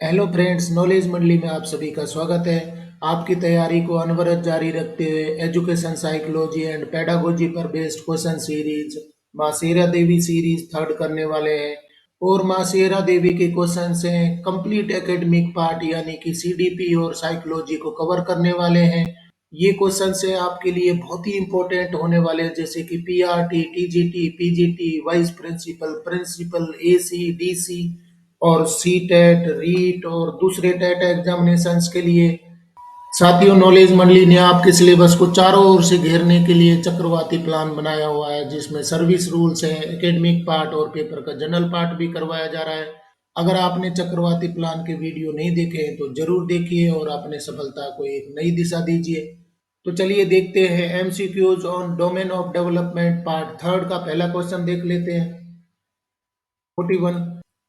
Hello friends, knowledge मंडली में आप सभी का स्वागत है। आपकी तैयारी को अनवरत जारी रखते हुए एजुकेशन साइकोलॉजी एंड पेडागोजी पर बेस्ड क्वेश्चन सीरीज माँ शेरा देवी सीरीज थर्ड करने वाले हैं। और माँ शेरा देवी के क्वेश्चन हैं कंप्लीट एकेडमिक पार्ट यानी कि सीडीपी और साइकोलॉजी को कवर करने वाले हैं। ये क्वेश्चन से आपके लिए बहुत ही इंपॉर्टेंट होने वाले हैं, जैसे कि PRT, TGT, PGT, vice principal, principal, AC, DC और सी टेट, रीट और दूसरे टेट एग्जामिनेशंस के लिए। साथियों, नॉलेज मंडली ने आपके सिलेबस को चारों ओर से घेरने के लिए चक्रवाती प्लान बनाया हुआ है, जिसमें सर्विस रूल्स है, एकेडमिक पार्ट और पेपर का जनरल पार्ट भी करवाया जा रहा है। अगर आपने चक्रवाती प्लान के वीडियो नहीं देखे हैं तो जरूर देखिए और अपने सफलता को एक नई दिशा दीजिए। तो चलिए देखते हैं MCQs on domain of development part third का पहला क्वेश्चन देख लेते हैं। 41.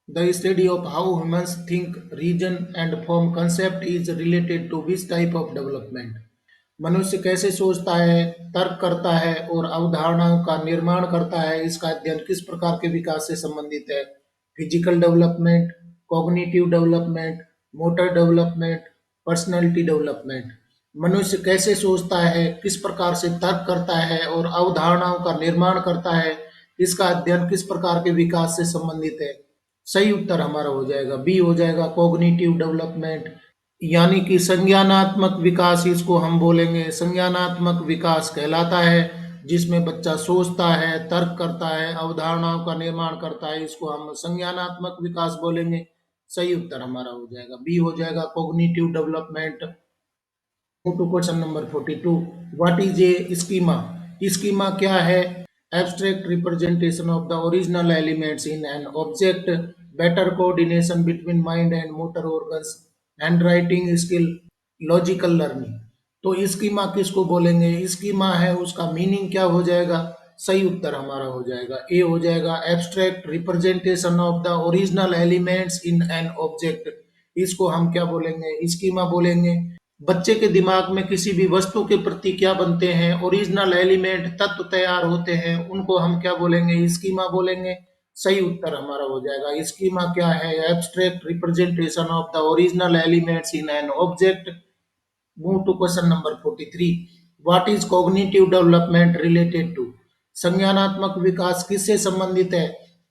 The study of how humans think, reason and form concept is related to which type of development? मनुष्य कैसे सोचता है, तर्क करता है और अवधारणाओं का निर्माण करता है, इसका अध्ययन किस प्रकार के विकास से संबंधित है? Physical development, cognitive development, motor development, personality development. मनुष्य कैसे सोचता है, किस प्रकार से तर्क करता है और अवधारणाओं का निर्माण करता है, इसका अध्ययन किस प्रकार के विकास से संबंधित है? सही उत्तर हमारा हो जाएगा बी, हो जाएगा कॉग्निटिव डेवलपमेंट, यानी कि संज्ञानात्मक विकास। इसको हम बोलेंगे संज्ञानात्मक विकास कहलाता है, जिसमें बच्चा सोचता है, तर्क करता है, अवधारणाओं का निर्माण करता है, इसको हम संज्ञानात्मक विकास बोलेंगे। सही उत्तर हमारा हो जाएगा बी, हो जाएगा cognitive development. To question number 42। What is a schema? Schema क्या है? Abstract representation of the original elements in an object, better coordination between mind and motor organs, handwriting skill, logical learning. तो schema किसको बोलेंगे? Schema है, उसका meaning क्या हो जाएगा? सही उत्तर हमारा हो जाएगा ए, हो जाएगा abstract representation of the original elements in an object. इसको हम क्या बोलेंगे? स्कीमा बोलेंगे। बच्चे के दिमाग में किसी भी वस्तु के प्रति क्या बनते हैं, ओरिजिनल एलिमेंट, तत्व तैयार होते हैं, उनको हम क्या बोलेंगे? स्कीमा बोलेंगे। सही उत्तर हमारा हो जाएगा स्कीमा क्या है? Abstract representation of the original elements in an object. Move to question number 43। What is cognitive development related to? संज्ञानात्मक विकास किससे संबंधित है?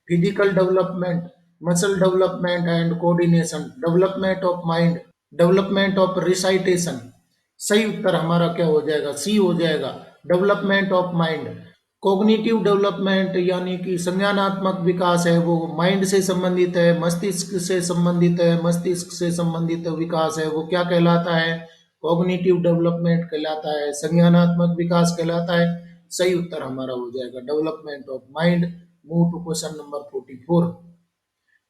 Physical development, muscle development and coordination, development of mind, development of recitation. सही उत्तर हमारा क्या हो जाएगा? सी हो जाएगा development of mind. Cognitive development यानी कि संज्ञानात्मक विकास है, वो माइंड से संबंधित है, मस्तिष्क से संबंधित है। मस्तिष्क से संबंधित विकास है वो क्या कहलाता है? कॉग्निटिव डेवलपमेंट कहलाता है, संज्ञानात्मक विकास कहलाता है। सही उत्तर हमारा हो जाएगा development of mind. Move to question number 44।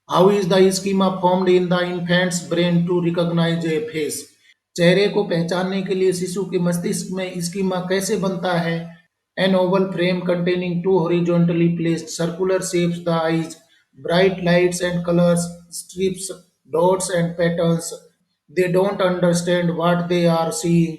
How is the schema formed in the infant's brain to recognize a face? चेहरे को पहचानने के लिए शिशु के मस्तिष्क में स्कीमा कैसे बनता है? An oval frame containing two horizontally placed circular shapes, the eyes, bright lights and colors, strips, dots and patterns. They don't understand what they are seeing.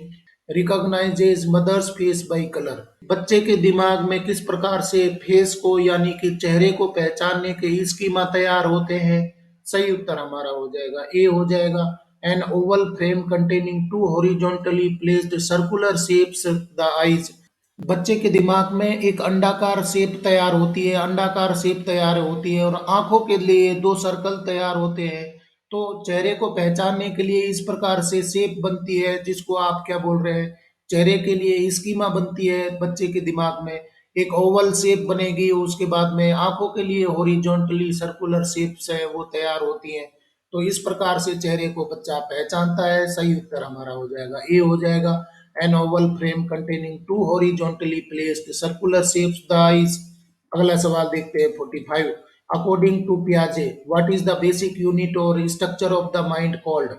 Recognizes mother's face by color. बच्चे के दिमाग में किस प्रकार से face को यानी कि चेहरे को पहचानने के स्कीमा तैयार होते हैं? सही उत्तर हमारा हो जाएगा ए, हो जाएगा an oval frame containing two horizontally placed circular shapes the eyes. बच्चे के दिमाग में एक अंडाकार शेप तैयार होती है, अंडाकार शेप तैयार होती है और आंखों के लिए दो सर्कल तैयार होते हैं। तो चेहरे को पहचानने के लिए इस प्रकार से शेप बनती है, जिसको आप क्या बोल रहे हैं? चेहरे के लिए स्कीमा बनती है बच्चे के दिमाग में। एक ओवल शेप बनेगी, उसके बाद में आंखों के लिए हॉरिजॉन्टली सर्कुलर शेप्स है वो तैयार होती हैं। तो इस प्रकार से चेहरे को बच्चा पहचानता है। सही उत्तर हमारा हो जाएगा ए, हो जाएगा an oval frame containing two horizontally placed circular shapes the eyes। अगला सवाल देखते हैं 45। अकॉर्डिंग टू पियाजे, what is the basic unit और structure of the mind called?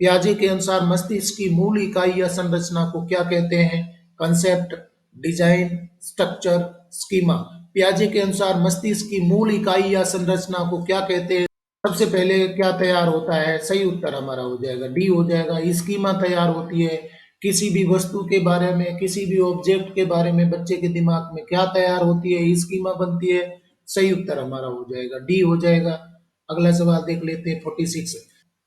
पियाजे के अनुसार मस्तिष्क की मूल इकाई या संरचना को क्या कहते हैं? Concept, design, structure, schema. पियाजे के अनुसार मस्तिष्क की मूल इकाई या संरचना को क्या कहते हैं? सबसे पहले क्या तैयार होता है? सही उत्तर हमारा हो जाएगा डी, हो जाएगा स्कीमा तैयार होती है। किसी भी वस्तु के बारे में, किसी भी ऑब्जेक्ट के बारे में बच्चे के दिमाग में क्या तैयार होती है? स्कीमा बनती है। सही उत्तर हमारा हो जाएगा डी, हो जाएगा। अगला सवाल देख लेते हैं 46।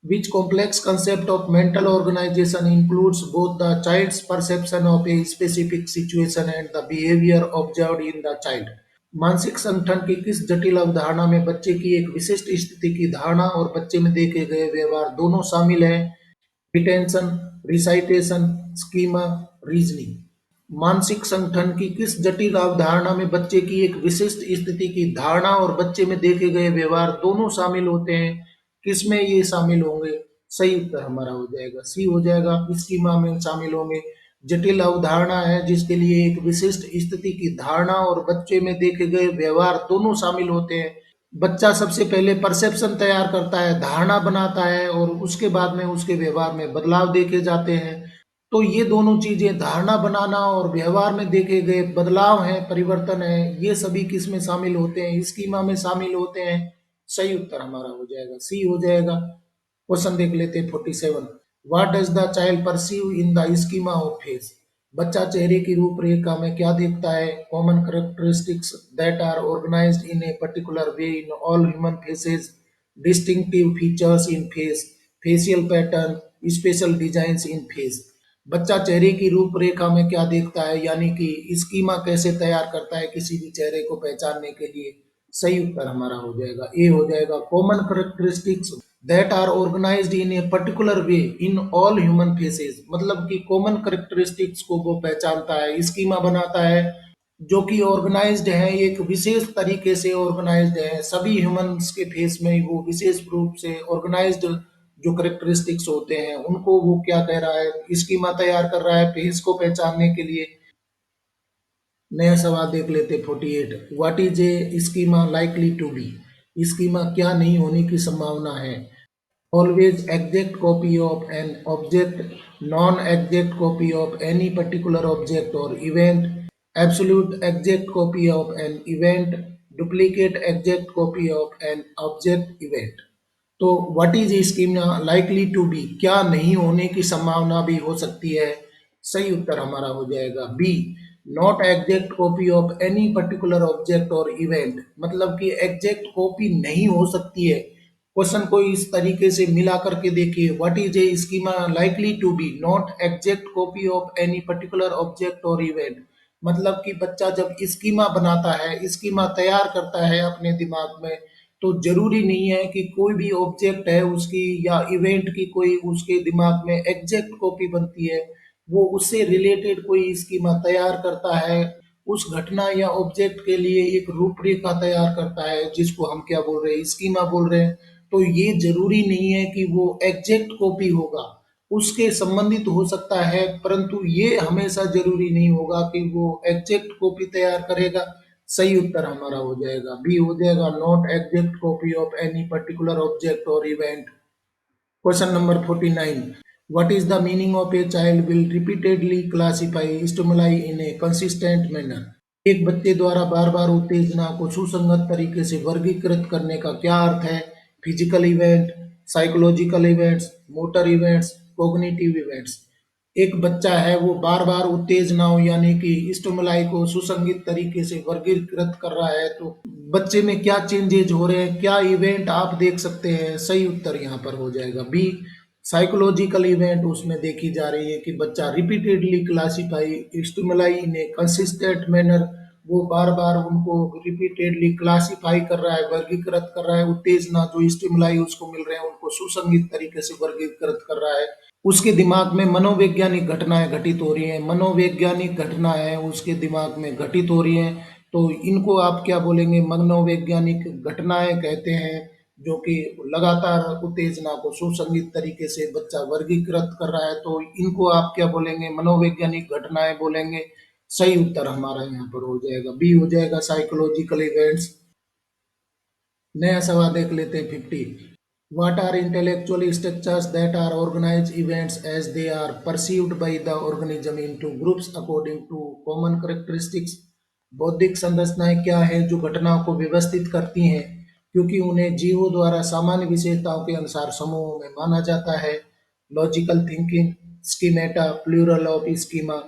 which complex concept of mental organization includes both the child's perception of a specific situation and the behavior observed in the child। मानसिक संगठन की किस जटिल अवधारणा में बच्चे की एक विशिष्ट स्थिति की धारणा और बच्चे में देखे गए व्यवहार दोनों शामिल हैं। Retention, recitation, schema, reasoning. मानसिक संगठन की किस जटिल अवधारणा में बच्चे की एक विशिष्ट स्थिति की धारणा और बच्चे में देखे गए व्यवहार दोनों शामिल होते हैं। किसमें ये शामिल होंगे? सही उत्तर हमारा हो जाएगा सी हो जाएगा, स्कीमा में शामिल होंगे। जटिल अवधारणा है जिसके लिए एक विशिष्ट स्थिति की धारणा और बच्चे में देखे गए व्यवहार दोनों शामिल होते हैं। बच्चा सबसे पहले परसेप्शन तैयार करता है, धारणा बनाता है और उसके बाद में उसके व्यवहार में बदलाव देखे जाते हैं। तो ये दोनों चीजें, धारणा बनाना और व्यवहार में देखे गए बदलाव हैं, परिवर्तन है, ये सभी किस में शामिल होते हैं? स्कीमा में शामिल होते हैं। सही उत्तर हमारा हो जाएगा सी हो जाएगा। क्वेश्चन देख लेते हैं 47। What does the child perceive in the schema of face? बच्चा चेहरे की रूपरेखा में क्या देखता है? Common characteristics that are organized in a particular way in all human faces, distinctive features in face, facial pattern, special designs in face. बच्चा चेहरे की रूपरेखा में क्या देखता है, यानी कि स्कीमा कैसे तैयार करता है किसी भी चेहरे को पहचानने के लिए? सही उत्तर हमारा हो जाएगा ए हो जाएगा। Common characteristics that are organized in a particular way in all human faces, मतलब कि कॉमन करेक्टरिस्टिक्स को वो पहचानता है, स्कीमा बनाता है जो कि ऑर्गेनाइज्ड है, एक विशेष तरीके से ऑर्गेनाइज्ड है सभी ह्यूमंस के फेस में। वो विशेष रूप से ऑर्गेनाइज्ड जो करेक्टरिस्टिक्स होते हैं उनको वो क्या कह रहा है? स्कीमा तैयार कर रहा है फेस को पहचानने के लिए। नया सवाल देख लेते 48। What is a schema likely to be? स्कीमा क्या नहीं होने की संभावना है? Always exact copy of an object, non exact copy of any particular object और event, absolute exact copy of an event, duplicate exact copy of an object event. तो what is schema likely to be, क्या नहीं होने की संभावना भी हो सकती है? सही उत्तर हमारा हो जाएगा B, not exact copy of any particular object और इवेंट, मतलब कि एग्जैक्ट कॉपी नहीं हो सकती है। क्वेश्चन को इस तरीके से मिला करके देखिए, what is a schema likely to be not exact copy of any particular object और इवेंट, मतलब कि बच्चा जब स्कीमा बनाता है, स्कीमा तैयार करता है अपने दिमाग में, तो जरूरी नहीं है कि कोई भी ऑब्जेक्ट है उसकी या इवेंट की कोई उसके दिमाग में एग्जैक्ट कॉपी बनती है। वो उससे रिलेटेड कोई स्कीमा तैयार करता है, उस घटना या ऑब्जेक्ट के लिए एक रूपरेखा तैयार करता है जिसको हम क्या बोल रहे हैं? स्कीमा बोल रहे हैं। तो ये जरूरी नहीं है कि वो एग्जैक्ट कॉपी होगा, उसके संबंधित हो सकता है, परंतु ये हमेशा जरूरी नहीं होगा कि वो एग्जैक्ट कॉपी तैयार करेगा। सही उत्तर हमारा हो जाएगा बी हो जाएगा, not exact copy of any particular object और event. Question number 49। What is the meaning of a child will repeatedly classify stimuli in a consistent manner? एक बच्चे द्वारा बार बार उत्तेजना को सुसंगत तरीके से वर्गीकृत करने का क्या अर्थ है? Physical event, psychological events, motor events, cognitive events. एक बच्चा है वो बार बार उत्तेजनाओं यानी कि स्टिमुलाई को सुसंगत तरीके से वर्गीकृत कर रहा है, तो बच्चे में क्या चेंजेज हो रहे हैं, क्या इवेंट आप देख सकते हैं? सही उत्तर यहाँ पर हो जाएगा बी, साइकोलॉजिकल इवेंट उसमें देखी जा रही है कि बच्चा repeatedly classify stimuli in a consistent manner, वो बार बार उनको रिपीटेडली क्लासीफाई कर रहा है, वर्गीकृत कर रहा है, उत्तेजना जो स्टिमुलाई उसको मिल रहे हैं उनको सुसंगत तरीके से वर्गीकृत कर रहा है। उसके दिमाग में मनोवैज्ञानिक घटनाएं घटित हो रही हैं, मनोवैज्ञानिक घटनाएं उसके दिमाग में घटित हो रही हैं, तो इनको आप क्या बोलेंगे? मनोवैज्ञानिक घटनाएं कहते हैं, जो कि लगातार उत्तेजना को सुसंगत तरीके से बच्चा वर्गीकृत कर रहा है, तो इनको आप क्या बोलेंगे? मनोवैज्ञानिक घटनाएं बोलेंगे। सही उत्तर हमारा यहाँ पर हो जाएगा बी हो जाएगा, साइकोलॉजिकल इवेंट्स। नया सवाल देख लेते हैं 50। What are intellectual structures that are organized events as they are perceived by the organism into groups according to common characteristics? बौद्धिक संरचनाएं क्या है जो घटनाओं को व्यवस्थित करती हैं क्योंकि उन्हें जीवों द्वारा सामान्य विशेषताओं के अनुसार समूहों में माना जाता है? Logical thinking, schemata, plural of schema,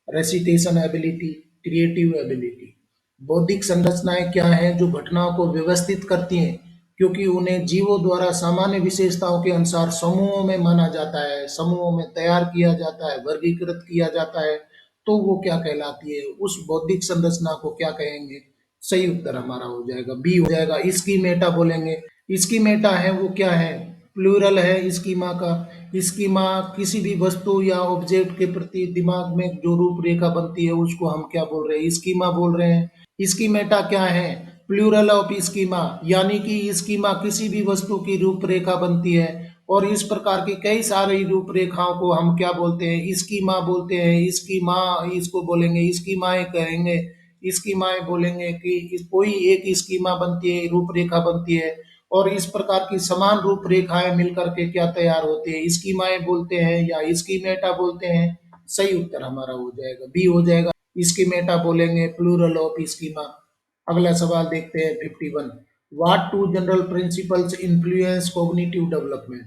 recitation ability, creative ability. बौद्धिक संरचनाएं क्या हैं जो घटनाओं को व्यवस्थित करती हैं क्योंकि उन्हें जीवों द्वारा सामान्य विशेषताओं के अनुसार समूहों में माना जाता है, समूहों में तैयार किया जाता है, वर्गीकृत किया जाता है, तो वो क्या कहलाती है, उस बौद्धिक संरचना को क्या कहेंगे? सही उत्तर हमारा हो जाएगा बी हो जाएगा, इसकी मेटा बोलेंगे। इसकी मेटा है वो क्या है? प्लूरल है स्कीमा का। स्कीमा किसी भी वस्तु या ऑब्जेक्ट के प्रति दिमाग में जो रूपरेखा बनती है उसको हम क्या बोल रहे हैं? स्कीमा बोल रहे हैं। स्कीमेटा क्या है? प्लूरल ऑफ स्कीमा, यानी कि स्कीमा किसी भी वस्तु की रूपरेखा बनती है, और इस प्रकार की कई सारी रूपरेखाओं को हम क्या बोलते हैं? स्कीमा बोलते हैं। स्कीमा इसको बोलेंगे, स्कीमाएं कहेंगे, स्कीमाएं बोलेंगे कि कोई एक स्कीमा बनती है, रूपरेखा बनती है, और इस प्रकार की समान रूपरेखाएं मिलकर के क्या तैयार होती है? स्कीमाएं बोलते हैं या स्कीमेटा बोलते हैं। सही उत्तर हमारा हो जाएगा बी हो जाएगा, स्कीमेटा बोलेंगे, प्लूरल ऑफ स्कीमा। अगला सवाल देखते हैं 51। What two general principles influence cognitive development?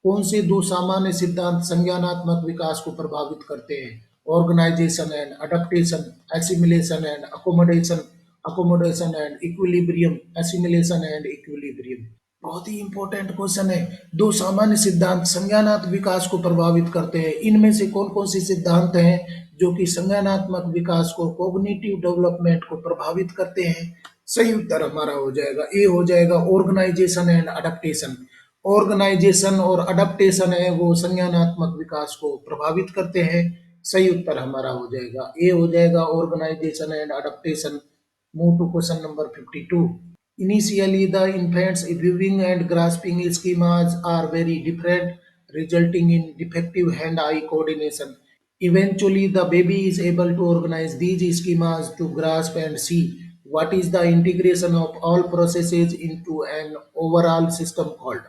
कौन से दो सामान्य सिद्धांत संज्ञानात्मक विकास को प्रभावित करते हैं? Organization and adaptation, assimilation and accommodation, accommodation and equilibrium, assimilation and equilibrium. बहुत ही इंपॉर्टेंट क्वेश्चन है। दो सामान्य सिद्धांत संज्ञानात्मक विकास को प्रभावित करते हैं, इनमें से कौन कौन से सिद्धांत हैं जो कि संज्ञानात्मक विकास को, कॉग्निटिव डेवलपमेंट को प्रभावित करते हैं? सही उत्तर हमारा हो जाएगा ए हो जाएगा, ऑर्गेनाइजेशन एंड अडेप्टेशन। ऑर्गेनाइजेशन और अडेप्टेशन है वो संज्ञानात्मक विकास को प्रभावित करते हैं। सही उत्तर हमारा हो जाएगा ए हो जाएगा, organization and adaptation. Move to question number 52। Initially, the infant's viewing and grasping schemas are very different, resulting in defective hand-eye coordination. Eventually, the baby is able to organize these schemas to grasp and see what is the integration of all processes into an overall system called.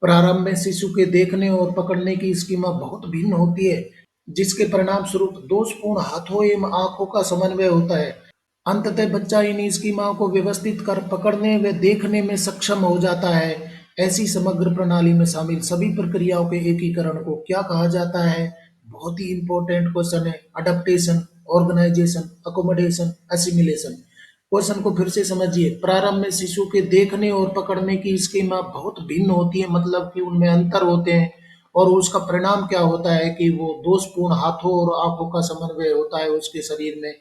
प्रारंभ में शिशु के देखने और पकड़ने की schema बहुत भिन्न होती है, जिसके परिणाम स्वरूप दोषपूर्ण हाथों एवं आंखों का समन्वय होता है। अंततः बच्चा इन स्कीमाओं को व्यवस्थित कर पकड़ने व देखने में सक्षम हो जाता है। ऐसी समग्र प्रणाली में शामिल सभी प्रक्रियाओं के एकीकरण को क्या कहा जाता है? बहुत ही इंपॉर्टेंट क्वेश्चन है। Adaptation, organization, accommodation, assimilation. Question को फिर से समझिए। प्रारंभ में शिशु के देखने और पकड़ने की स्कीमा बहुत भिन्न होती है, मतलब कि उनमें अंतर होते हैं, और उसका परिणाम क्या होता है कि वो दोषपूर्ण हाथों और आंखों का समन्वय होता है उसके शरीर में।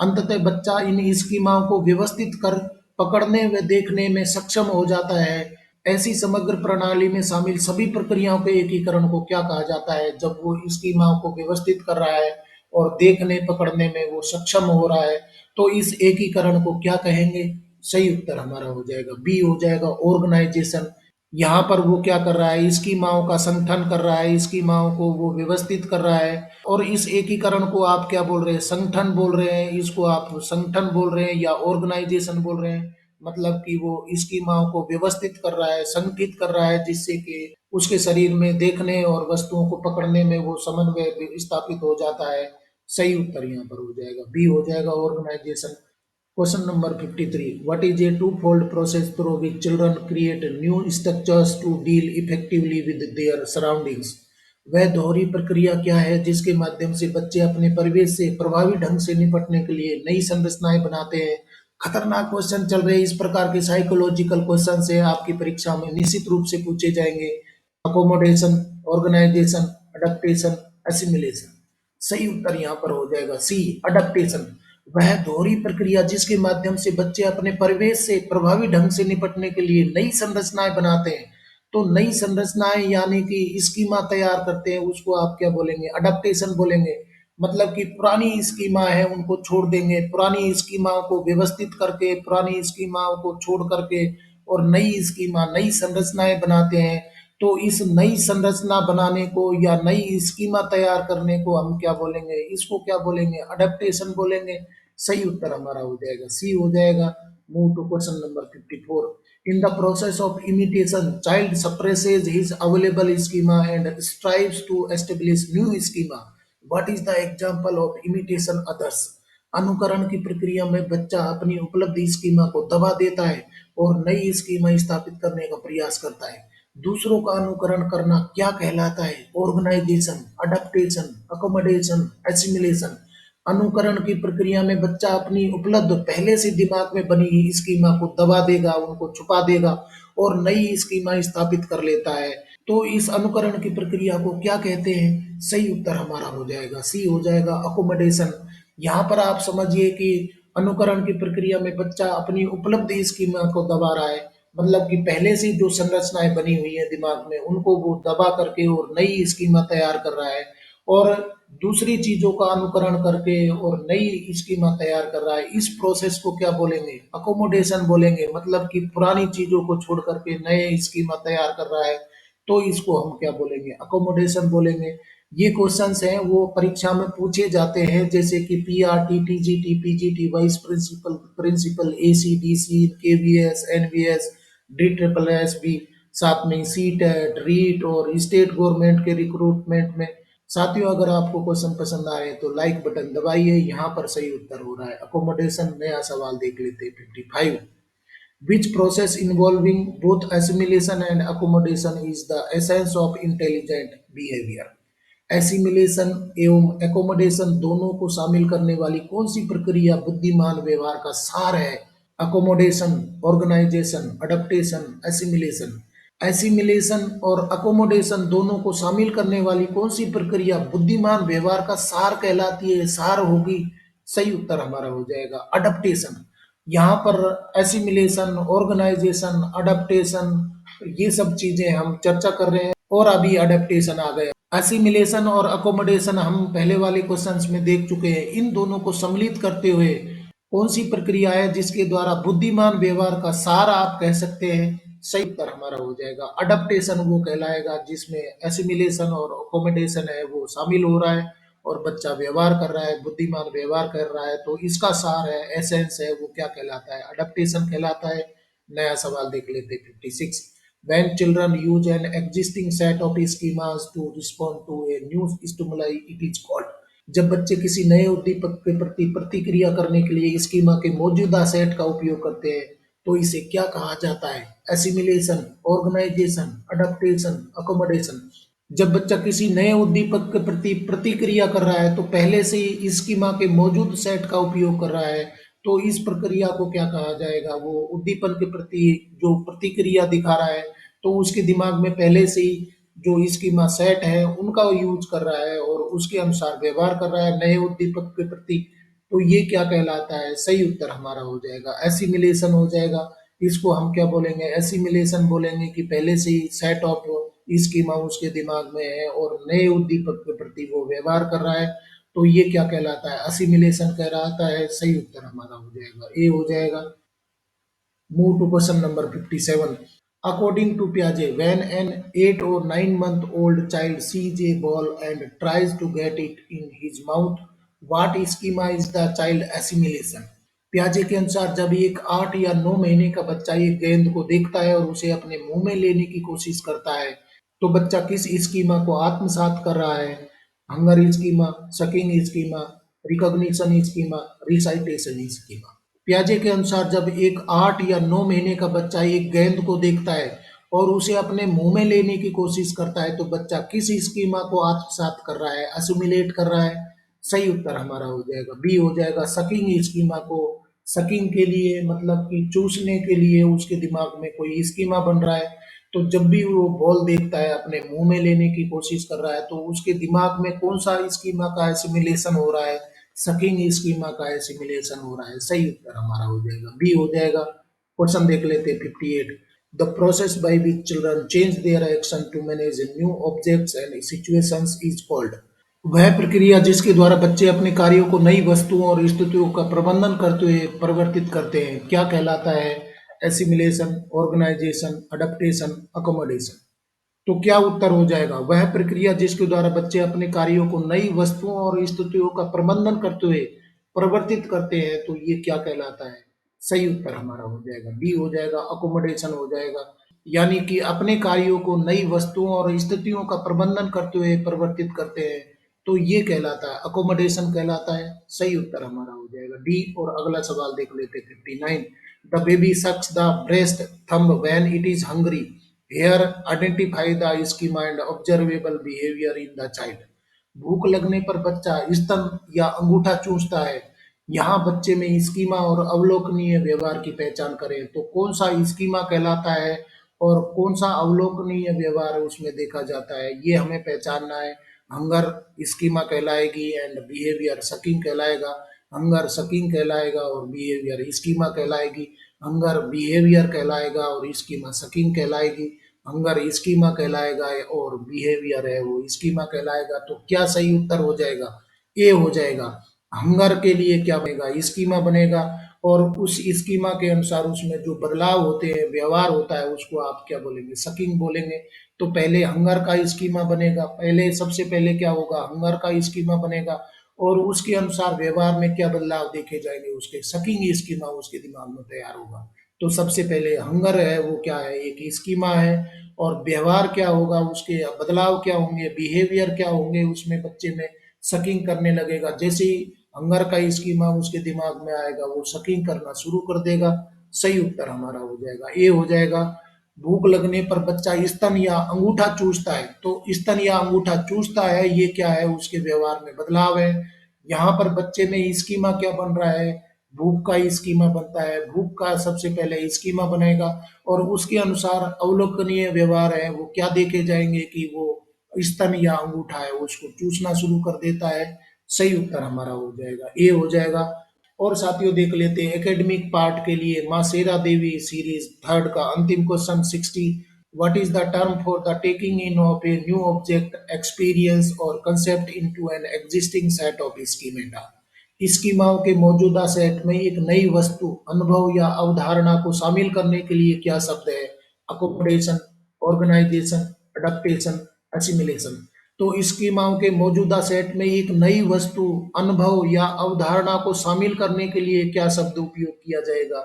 अंततः बच्चा इन स्कीमाओं को व्यवस्थित कर पकड़ने व देखने में सक्षम हो जाता है। ऐसी समग्र प्रणाली में शामिल सभी प्रक्रियाओं के एकीकरण को क्या कहा जाता है? जब वो स्कीमाओं को व्यवस्थित कर रहा है और देखने पकड़ने में वो सक्षम हो रहा है, तो इस एकीकरण को क्या कहेंगे? सही उत्तर हमारा हो जाएगा बी हो जाएगा, ऑर्गेनाइजेशन। यहाँ पर वो क्या कर रहा है? स्कीमाओं का संगठन कर रहा है, स्कीमाओं को वो व्यवस्थित कर रहा है, और इस एकीकरण को आप क्या बोल रहे हैं? संगठन बोल रहे हैं, इसको आप संगठन बोल रहे हैं या ऑर्गेनाइजेशन बोल रहे हैं। मतलब कि वो स्कीमाओं को व्यवस्थित कर रहा है, संगठित कर रहा है, जिससे कि उसके शरीर में देखने और वस्तुओं को पकड़ने में वो समन्वय स्थापित हो जाता है। सही उत्तर यहाँ पर हो जाएगा बी हो जाएगा, organisation. Question number 53। What is a two fold process through which children create new structures to deal effectively with their surroundings? वह दोहरी प्रक्रिया क्या है जिसके माध्यम से बच्चे अपने परिवेश से प्रभावी ढंग से निपटने के लिए नई संरचनाएं बनाते हैं? खतरनाक क्वेश्चन चल रहे हैं। इस प्रकार के साइकोलॉजिकल क्वेश्चन से आपकी परीक्षा में निश्चित रूप से पूछे जाएंगे। Accommodation, organisation, adaptation, assimilation. सही उत्तर यहाँ पर हो जाएगा सी, अडेप्टेशन। वह दोहरी प्रक्रिया जिसके माध्यम से बच्चे अपने परिवेश से प्रभावी ढंग से निपटने के लिए नई संरचनाएं बनाते हैं। तो नई संरचनाएं यानी कि स्कीमा तैयार करते हैं, उसको आप क्या बोलेंगे? अडेप्टेशन बोलेंगे। मतलब कि पुरानी स्कीमा है उनको छोड़ देंगे, पुरानी स्कीमाओं को व्यवस्थित करके, पुरानी स्कीमाओं को छोड़ करके और नई स्कीमा, नई संरचनाएं बनाते हैं। तो इस नई संरचना बनाने को या नई स्कीमा तैयार करने को हम क्या बोलेंगे? इसको क्या बोलेंगे? अडेप्टेशन बोलेंगे। सही उत्तर हमारा हो जाएगा सी हो जाएगा। Move to question number 54। In the process of imitation, child suppresses his available schema and strives to establish new schema. What is the example of imitation others? अनुकरण की प्रक्रिया में बच्चा अपनी उपलब्ध स्कीमा को दबा देता है और नई स्कीमा स्थापित करने का प्रयास करता है। दूसरों का अनुकरण करना क्या कहलाता है? Organisation, adaptation, accommodation, assimilation. अनुकरण की प्रक्रिया में बच्चा अपनी उपलब्ध पहले से दिमाग में बनी स्कीमा को दबा देगा, उनको छुपा देगा और नई स्कीमा स्थापित कर लेता है। तो इस अनुकरण की प्रक्रिया को क्या कहते हैं? सही उत्तर हमारा हो जाएगा सी, हो जाएगा अकोमोडेशन। यहाँ पर आप समझिए कि अनुकरण की प्रक्रिया में बच्चा अपनी उपलब्ध स्कीमा को दबा रहा है, मतलब कि पहले से जो संरचनाएं बनी हुई है दिमाग में उनको वो दबा करके और नई स्कीमा तैयार कर रहा है, और दूसरी चीजों का अनुकरण करके और नई स्कीमा तैयार कर रहा है। इस प्रोसेस को क्या बोलेंगे? अकोमोडेशन बोलेंगे, मतलब कि पुरानी चीजों को छोड़ करके नए स्कीमा तैयार कर रहा है, तो इसको हम क्या बोलेंगे? अकोमोडेशन बोलेंगे। ये क्वेश्चंस हैं वो परीक्षा में पूछे जाते हैं, जैसे कि PRT, TGT, PGT, vice principal, principal, AC, DC, KVS, NVS, D triple S भी, साथ में सीटेट, रीट और स्टेट गवर्नमेंट के रिक्रूटमेंट में। साथियों, अगर आपको क्वेश्चन पसंद आए तो लाइक बटन दबाइए। यहाँ पर सही उत्तर हो रहा है अकोमोडेशन। नया सवाल देख लेते हैं 55। Which process involving both assimilation and accommodation is the essence of intelligent behavior? Assimilation एवं एकोमोडेशन दोनों को शामिल करने वाली कौन सी प्रक्रिया बुद्धिमान व्यवहार का सार है? Accommodation, organisation, adaptation, assimilation. Assimilation और अकोमोडेशन दोनों को शामिल करने वाली कौन सी प्रक्रिया बुद्धिमान व्यवहार का सार कहलाती है? सार होगी। सही उत्तर हमारा हो जाएगा अडेप्टेशन। यहाँ पर एसिमिलेशन, ऑर्गेनाइजेशन, अडेप्टेशन, ये सब चीजें हम चर्चा कर रहे हैं, और अभी अडेप्टेशन आ गया। एसिमिलेशन और अकोमोडेशन हम पहले वाले क्वेश्चंस में देख चुके हैं। इन दोनों को सम्मिलित करते हुए कौन सी प्रक्रिया है जिसके द्वारा बुद्धिमान व्यवहार का सार आप कह सकते हैं? सही उत्तर हमारा हो जाएगा अडेप्टेशन वो कहलाएगा, जिसमें एसिमिलेशन और अकोमोडेशन है वो शामिल हो रहा है और बच्चा व्यवहार कर रहा है, बुद्धिमान व्यवहार कर रहा है, तो इसका सार है, एसेंस है, वो क्या कहलाता है? अडेप्टेशन कहलाता है। नया सवाल देख लेते हैं 56। When children use an existing set of schemas to respond to a new stimuli, it is called। जब बच्चे किसी नए उद्दीपक के प्रति प्रतिक्रिया करने के लिए स्कीमा के मौजूदा सेट का उपयोग करते हैं, तो इसे क्या कहा जाता है? Assimilation, organisation, adaptation, accommodation. जब बच्चा किसी नए उद्दीपक के प्रति प्रतिक्रिया कर रहा है तो पहले से ही स्कीमा के मौजूद सेट का उपयोग कर रहा है, तो इस प्रक्रिया को क्या कहा जाएगा? वो उद्दीपन के प्रति जो प्रतिक्रिया दिखा रहा है, तो उसके दिमाग में पहले से ही जो स्कीमा सेट है उनका यूज कर रहा है और उसके अनुसार व्यवहार कर रहा है नए उद्दीपक के प्रति, तो ये क्या कहलाता है? सही उत्तर हमारा हो जाएगा एसिमिलेशन हो जाएगा। इसको हम क्या बोलेंगे? एसिमिलेशन बोलेंगे कि पहले से ही सेट ऑफ स्कीमा उसके दिमाग में है और नए उद्दीपक के प्रति वो व्यवहार कर रहा है, तो ये क्या कहलाता है? असिमिलेशन कहलाता है। सही उत्तर हमारा हो जाएगा ए हो जाएगा। Move to question number 57. According to Piaget, when an 8 or 9 month old child sees a ball and tries to get it in his mouth, what schema is the child assimilation? प्याजे के अनुसार जब एक 8 या 9 महीने का बच्चा एक गेंद को देखता है और उसे अपने मुंह में लेने की कोशिश करता है, तो बच्चा किस स्कीमा को आत्मसात कर रहा है? Hunger schema, sucking schema, recognition schema, recitation schema. प्याजे के अनुसार जब एक 8 या 9 महीने का बच्चा एक गेंद को देखता है और उसे अपने मुंह में लेने की कोशिश करता है, तो बच्चा किस स्कीमा को आत्मसात कर रहा है? असिमिलेट कर रहा है। सही उत्तर हमारा हो जाएगा बी हो जाएगा सकिंग स्कीमा को। सकिंग के लिए मतलब कि चूसने के लिए उसके दिमाग में कोई स्कीमा बन रहा है, तो जब भी वो बॉल देखता है अपने मुंह में लेने की कोशिश कर रहा है, तो उसके दिमाग में कौन सा स्कीमा का एसिमिलेशन हो रहा है? सकिंग स्कीमा का एसिमिलेशन हो रहा है। सही उत्तर हमारा हो जाएगा बी हो जाएगा। क्वेश्चन देख लेते हैं 58। The process by which children change their action to manage new objects and situations is called. वह प्रक्रिया जिसके द्वारा बच्चे अपने कार्यों को नई वस्तुओं और स्थितियों का प्रबंधन करते हुए परिवर्तित करते हैं, क्या कहलाता है? Assimilation, organisation, adaptation, accommodation. तो क्या उत्तर हो जाएगा? वह प्रक्रिया जिसके द्वारा बच्चे अपने कार्यों को नई वस्तुओं और स्थितियों का प्रबंधन करते हुए परिवर्तित करते हैं, तो ये क्या कहलाता है? सही उत्तर हमारा हो जाएगा डी हो जाएगा अकोमोडेशन हो जाएगा। यानी कि अपने कार्यों को नई वस्तुओं और स्थितियों का प्रबंधन करते हुए परिवर्तित करते हैं, तो ये कहलाता है अकोमोडेशन कहलाता है। सही उत्तर हमारा हो जाएगा डी। और अगला सवाल देख लेते 59। The baby sucks the breast thumb when it is hungry. Here, identify the schema and observable behavior in the child। भूख लगने पर बच्चा स्तन या अंगूठा चूसता है। यहाँ बच्चे में स्कीमा और अवलोकनीय व्यवहार की पहचान करें, तो कौन सा स्कीमा कहलाता है? और कौन सा अवलोकनीय व्यवहार उसमें देखा जाता है, ये हमें पहचानना है। हंगर स्कीमा कहलाएगी एंड बिहेवियर सकिंग कहलाएगा। हंगर सकिंग कहलाएगा और बिहेवियर स्कीमा कहलाएगी। हंगर बिहेवियर कहलाएगा और स्कीमा सकिंग कहलाएगी। हंगर स्कीमा कहलाएगा और बिहेवियर है वो स्कीमा कहलाएगा। तो क्या सही उत्तर हो जाएगा? ए हो जाएगा। हंगर के लिए क्या बनेगा? स्कीमा बनेगा और उस स्कीमा के अनुसार उसमें जो बदलाव होते हैं, व्यवहार होता है, उसको आप क्या बोलेंगे? सकिंग बोलेंगे। तो पहले हंगर का स्कीमा बनेगा, पहले सबसे पहले क्या होगा? हंगर का स्कीमा बनेगा और उसके अनुसार व्यवहार में क्या बदलाव देखे जाएंगे? उसके सकिंग स्कीमा उसके दिमाग में तैयार होगा। तो सबसे पहले हंगर है वो क्या है? एक स्कीमा है। और व्यवहार क्या होगा? उसके बदलाव क्या होंगे? बिहेवियर क्या होंगे? उसमें बच्चे में सकिंग करने लगेगा। जैसे ही हंगर का स्कीमा उसके दिमाग में आएगा वो सकिंग करना शुरू कर देगा। सही उत्तर हमारा हो जाएगा ए हो जाएगा। भूख लगने पर बच्चा स्तन या अंगूठा चूसता है। तो स्तन या अंगूठा चूसता है, ये क्या है? उसके व्यवहार में बदलाव है। यहाँ पर बच्चे में स्कीमा क्या बन रहा है? भूख का स्कीमा बनता है। भूख का सबसे पहले स्कीमा बनेगा और उसके अनुसार अवलोकनीय व्यवहार है वो क्या देखे जाएंगे कि वो स्तन या अंगूठा है उसको चूसना शुरू कर देता है। सही उत्तर हमारा हो जाएगा ए हो जाएगा। और साथियों देख लेते हैं एकेडमिक पार्ट के लिए माँ शेरा देवी सीरीज थर्ड का अंतिम question 60। What is the term for the taking in of a new object experience और concept into an existing set of schemata? स्कीमाओं के मौजूदा सेट में एक नई वस्तु, अनुभव या अवधारणा को शामिल करने के लिए क्या शब्द है? Accommodation, organisation, adaptation, assimilation. तो स्कीमाओं के मौजूदा सेट में एक नई वस्तु, अनुभव या अवधारणा को शामिल करने के लिए क्या शब्द उपयोग किया जाएगा?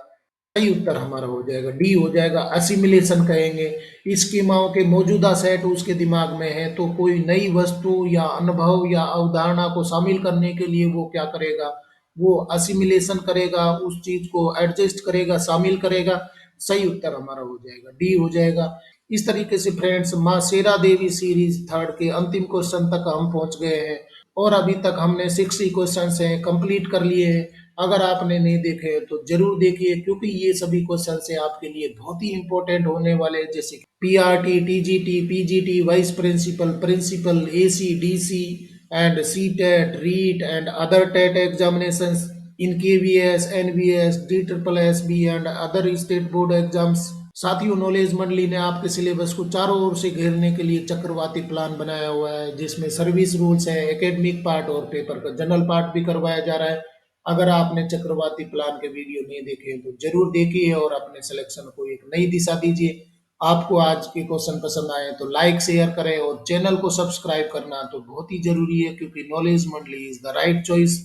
सही उत्तर हमारा हो जाएगा डी हो जाएगा, असिमिलेशन कहेंगे। स्कीमाओं के मौजूदा सेट उसके दिमाग में है तो कोई नई वस्तु या अनुभव या अवधारणा को शामिल करने के लिए वो क्या करेगा? वो असिमिलेशन करेगा, उस चीज को एडजस्ट करेगा, शामिल करेगा। सही उत्तर हमारा हो जाएगा डी हो जाएगा। इस तरीके से फ्रेंड्स माँ शेरा देवी सीरीज थर्ड के अंतिम क्वेश्चन तक हम पहुंच गए हैं और अभी तक हमने 60 क्वेश्चन हैं कंप्लीट कर लिए हैं। अगर आपने नहीं देखे तो जरूर देखिए क्योंकि ये सभी क्वेश्चन से आपके लिए बहुत ही इंपॉर्टेंट होने वाले हैं। जैसे PRT, TGT, PGT, vice principal, principal, AC, DC and C TET, REET and other TET examinations in KVS, NVS, D triple S B and other state board exams. साथियों नॉलेज मंडली ने आपके सिलेबस को चारों ओर से घेरने के लिए चक्रवाती प्लान बनाया हुआ है जिसमें सर्विस रूल्स है, एकेडमिक पार्ट और पेपर का जनरल पार्ट भी करवाया जा रहा है। अगर आपने चक्रवाती प्लान के वीडियो नहीं देखे तो जरूर देखिए और अपने सिलेक्शन को एक नई दिशा दीजिए। आपको आज के क्वेश्चन पसंद आए तो लाइक शेयर करें और चैनल को सब्सक्राइब करना तो बहुत ही जरूरी है क्योंकि नॉलेज मंडली is the right choice.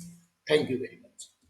Thank you very much.